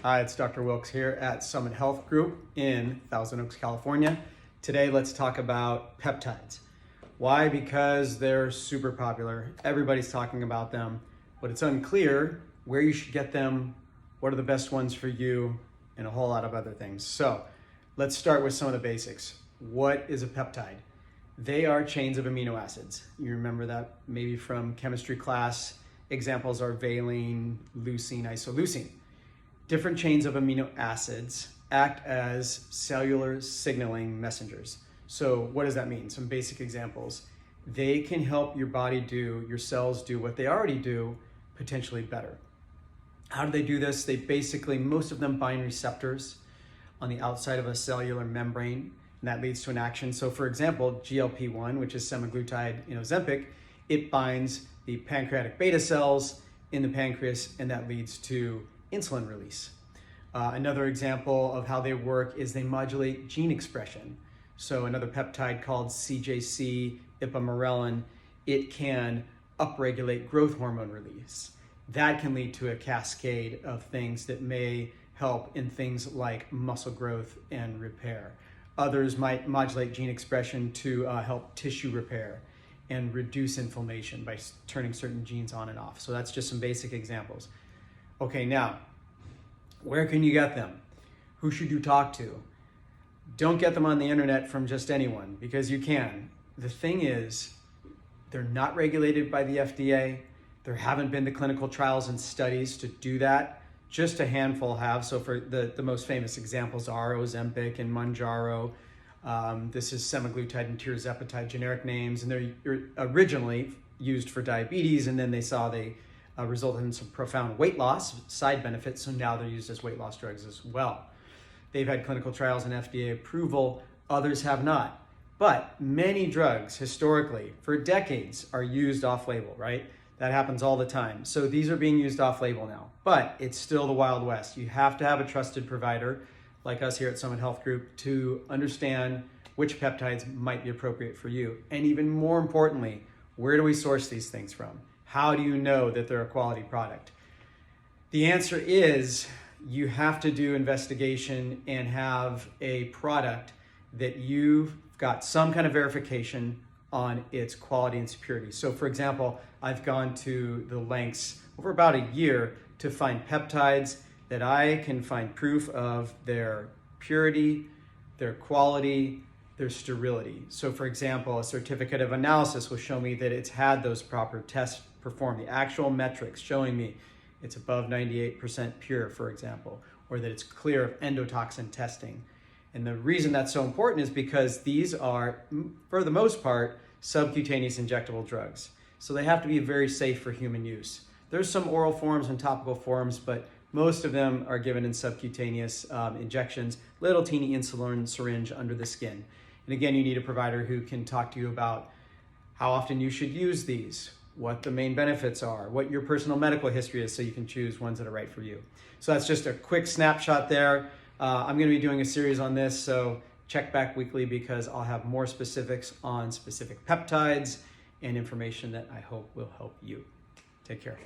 Hi, it's Dr. Wilkes here at Summit Health Group in Thousand Oaks, California. Today, let's talk about peptides. Why? Because they're super popular. Everybody's talking about them, but it's unclear where you should get them, what are the best ones for you, and a whole lot of other things. So let's start with some of the basics. What is a peptide? They are chains of amino acids. You remember that maybe from chemistry class. Examples are valine, leucine, isoleucine. Different chains of amino acids act as cellular signaling messengers. So what does that mean? Some basic examples. They can help your body do, your cells do what they already do, potentially better. How do they do this? They basically, most of them bind receptors on the outside of a cellular membrane, and that leads to an action. So for example, GLP-1, which is semaglutide in Ozempic, it binds the pancreatic beta cells in the pancreas, and that leads to insulin release. Another example of how they work is they modulate gene expression. So another peptide called CJC, ipamorelin, it can upregulate growth hormone release. That can lead to a cascade of things that may help in things like muscle growth and repair. Others might modulate gene expression to help tissue repair and reduce inflammation by turning certain genes on and off. So that's just some basic examples. Okay, now, where can you get them? Who should you talk to? Don't get them on the internet from just anyone, because you can. The thing is, they're not regulated by the FDA. There haven't been the clinical trials and studies to do that. Just a handful have. So for the most famous examples are Ozempic and Mounjaro. This is semaglutide and tirzepatide, generic names, and they're originally used for diabetes, and then they saw they resulted in some profound weight loss, side benefits, so now they're used as weight loss drugs as well. They've had clinical trials and FDA approval, others have not. But many drugs, historically, for decades, are used off-label, right? That happens all the time. So these are being used off-label now, but it's still the Wild West. You have to have a trusted provider, like us here at Summit Health Group, to understand which peptides might be appropriate for you. And even more importantly, where do we source these things from? How do you know that they're a quality product? The answer is you have to do investigation and have a product that you've got some kind of verification on its quality and security. So for example, I've gone to the lengths over about a year to find peptides that I can find proof of their purity, their quality, their sterility. So for example, a certificate of analysis will show me that it's had those proper tests performed, the actual metrics showing me it's above 98% pure, for example, or that it's clear of endotoxin testing. And the reason that's so important is because these are, for the most part, subcutaneous injectable drugs. So they have to be very safe for human use. There's some oral forms and topical forms, but most of them are given in subcutaneous injections, little teeny insulin syringe under the skin. And again, you need a provider who can talk to you about how often you should use these, what the main benefits are, what your personal medical history is, so you can choose ones that are right for you. So that's just a quick snapshot there. I'm going to be doing a series on this, so check back weekly because I'll have more specifics on specific peptides and information that I hope will help you. Take care.